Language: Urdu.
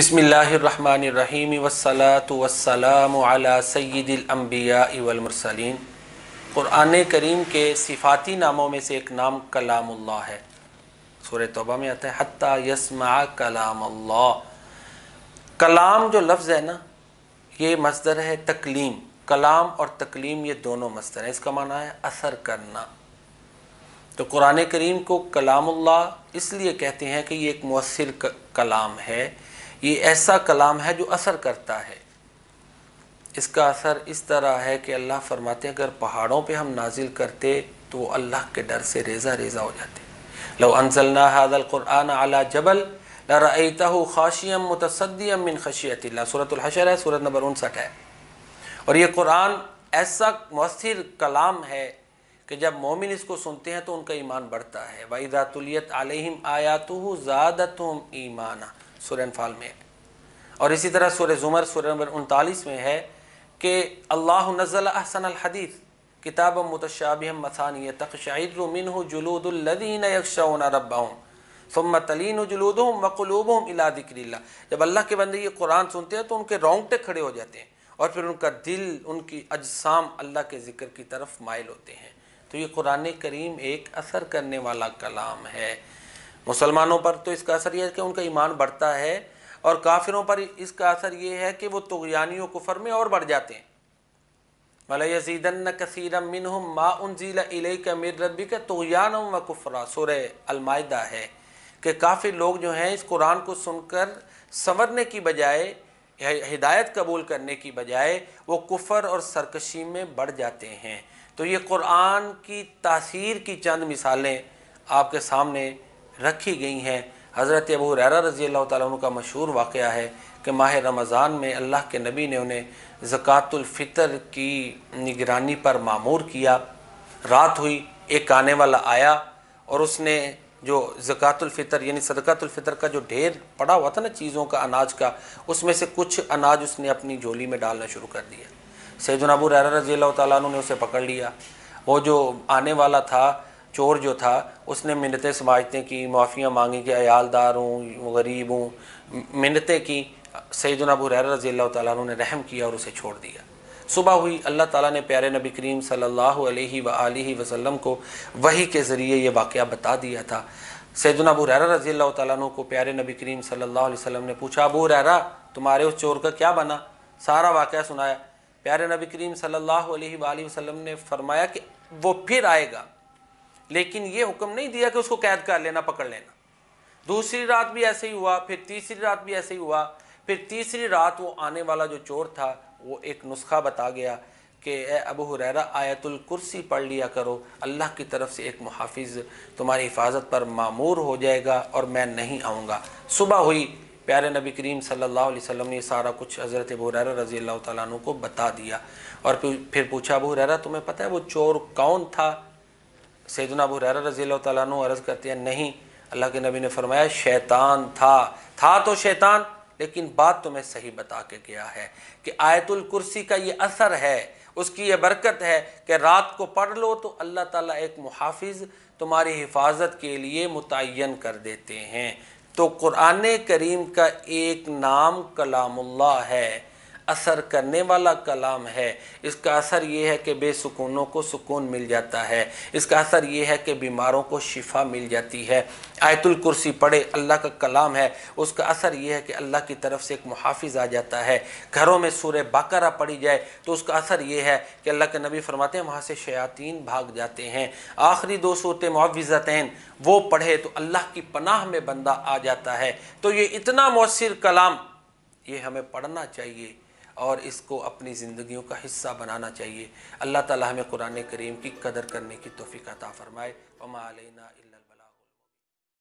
بسم اللہ الرحمن الرحیم والصلاة والسلام علی سید الانبیاء والمرسلین۔ قرآن کریم کے صفاتی ناموں میں سے ایک نام کلام اللہ ہے۔ سورہ توبہ میں آتا ہے حتیٰ یسمع کلام اللہ۔ کلام جو لفظ ہے نا، یہ مصدر ہے تکلیم۔ کلام اور تکلیم یہ دونوں مصدر ہیں، اس کا معنی ہے اثر کرنا۔ تو قرآن کریم کو کلام اللہ اس لیے کہتے ہیں کہ یہ ایک مؤثر کلام ہے، یہ ایسا کلام ہے جو اثر کرتا ہے۔ اس کا اثر اس طرح ہے کہ اللہ فرماتے ہیں اگر پہاڑوں پہ ہم نازل کرتے تو وہ اللہ کے ڈر سے ریزہ ریزہ ہو جاتے۔ لو انزلنا هذا القرآن على جبل لرأيته خاشعا متصدعا من خشیۃ اللہ۔ سورۃ الحشر ہے، سورۃ نمبر 59 ہے۔ اور یہ قرآن ایسا مؤثر کلام ہے کہ جب مومن اس کو سنتے ہیں تو ان کا ایمان بڑھتا ہے۔ وَإِذَا تُلِيَتْ عَلَيْهِمْ آيَاتُهُ زَادَتْهُمْ إِيمَانًا، سورہ انفال میں ہے۔ اور اسی طرح سورہ زمر سورہ نمبر 39 میں ہے کہ اللہ نزل احسن الحدیث کتابا متشابہا مثانیہ تقشعر منہ جلود الذین یخشون ربهم ثم تلین جلودهم وقلوبهم الی ذکر اللہ۔ جب اللہ کے بندے یہ قرآن سنتے ہیں تو ان کے رونگٹے کھڑے ہو جاتے ہیں اور پھر ان کا دل، ان کی اجسام اللہ کے ذکر کی طرف مائل ہوتے ہیں۔ تو یہ قرآن کریم ایک اثر کرنے والا کلام ہے۔ مسلمانوں پر تو اس کا اثر یہ ہے کہ ان کا ایمان بڑھتا ہے، اور کافروں پر اس کا اثر یہ ہے کہ وہ طغیانی و کفر میں اور بڑھ جاتے ہیں۔ وَلَيَزِيدَنَّ كَثِيرًا مِّنْهُمْ مَا أُنزِلَ إِلَيْكَ مِن رَّبِّكَ طُغْيَانًا وَكُفْرًا۔ سورہ المائدہ ہے کہ کافر لوگ جو ہیں اس قرآن کو سن کر سنورنے کی بجائے، ہدایت قبول کرنے کی بجائے وہ کفر اور سرکشی میں بڑھ جاتے ہیں۔ تو یہ قرآن کی تاثیر کی چند مثالیں آپ کے سامنے رکھی گئی ہیں۔ حضرت ابو ہریرہ رضی اللہ تعالیٰ عنہ کا مشہور واقعہ ہے کہ ماہ رمضان میں اللہ کے نبی نے انہیں زکوٰۃ الفطر کی نگرانی پر مامور کیا۔ رات ہوئی، ایک آنے والا آیا اور اس نے جو زکوٰۃ الفطر یعنی صدقۃ الفطر کا جو ڈھیر پڑا ہوا تھا نا چیزوں کا، اناج کا، اس میں سے کچھ اناج اس نے اپنی جھولی میں ڈالنا شروع کر دیا۔ سیدنا ابو ہریرہ رضی اللہ تعالیٰ عنہ نے اسے پکڑ لیا۔ وہ جو آنے والا تھا، چور جو تھا، اس نے منتیں سماجتیں کی، معافیاں مانگی کہ عیالدار ہوں، غریب ہوں، منتیں کی۔ سیدنا ابو ہریرہ رضی اللہ تعالیٰ عنہ نے رحم کیا اور اسے چھوڑ دیا۔ صبح ہوئی، اللہ تعالیٰ نے پیارے نبی کریم صلی اللہ علیہ وآلہ وسلم کو وحی کے ذریعے یہ واقعہ بتا دیا تھا۔ سیدنا ابو ہریرہ رضی اللہ تعالیٰ عنہ کو پیارے نبی کریم صلی اللہ علیہ وسلم نے پوچھا، ابو ہریرہ تمہارے اس چور کا کیا بنا؟ سارا واقعہ سنایا۔ پیارے نبی کریم صلی اللہ علیہ وآلہ وسلم نے فرمایا کہ وہ پھر آئے گا، لیکن یہ حکم نہیں دیا کہ اس کو قید کر لینا، پکڑ لینا۔ دوسری رات بھی ایسے ہی ہوا، پھر تیسری رات بھی ایسے ہی ہوا۔ پھر تیسری رات وہ آنے والا جو چور تھا وہ ایک نسخہ بتا گیا کہ اے ابو ہریرہ آیت الکرسی پڑھ لیا کرو، اللہ کی طرف سے ایک محافظ تمہاری حفاظت پر مامور ہو جائے گا اور میں نہیں آؤں گا۔ صبح ہوئی، پیارے نبی کریم صلی اللہ علیہ وسلم نے سارا کچھ حضرت ابو ہریرہ رضی اللہ تعالیٰ عنہ کو بتا دیا، اور پھر پوچھا ابو ہریرہ تمہیں پتہ ہے وہ چور کون تھا؟ سیدنا ابو ہریرہ رضی اللہ تعالیٰ عنہ عرض کرتے ہیں نہیں۔ اللہ کے نبی نے فرمایا شیطان تھا تو شیطان، لیکن بات تمہیں صحیح بتا کے گیا ہے کہ آیت الکرسی کا یہ اثر ہے، اس کی یہ برکت ہے کہ رات کو پڑھ لو تو اللہ تعالیٰ ایک محافظ تمہاری حفاظت کے لیے متعین کر دیتے ہیں۔ تو قرآن کریم کا ایک نام کلام اللہ ہے، اثر کرنے والا کلام ہے۔ اس کا اثر یہ ہے کہ بے سکونوں کو سکون مل جاتا ہے، اس کا اثر یہ ہے کہ بیماروں کو شفا مل جاتی ہے۔ آیت الکرسی پڑھے، اللہ کا کلام ہے، اس کا اثر یہ ہے کہ اللہ کی طرف سے ایک محافظ آ جاتا ہے۔ گھروں میں سورہ بقرہ پڑھی جائے تو اس کا اثر یہ ہے کہ اللہ کے نبی فرماتے ہیں وہاں سے شیاطین بھاگ جاتے ہیں۔ آخری دو صورتیں معوذتین وہ پڑھے تو اللہ کی پناہ میں بندہ آ جاتا ہے۔ تو یہ اتنا مؤثر کلام، یہ ہمیں پڑھنا چاہیے اور اس کو اپنی زندگیوں کا حصہ بنانا چاہیے۔ اللہ تعالی ہمیں قرآن کریم کی قدر کرنے کی توفیق عطا فرمائے۔ وما علینا الا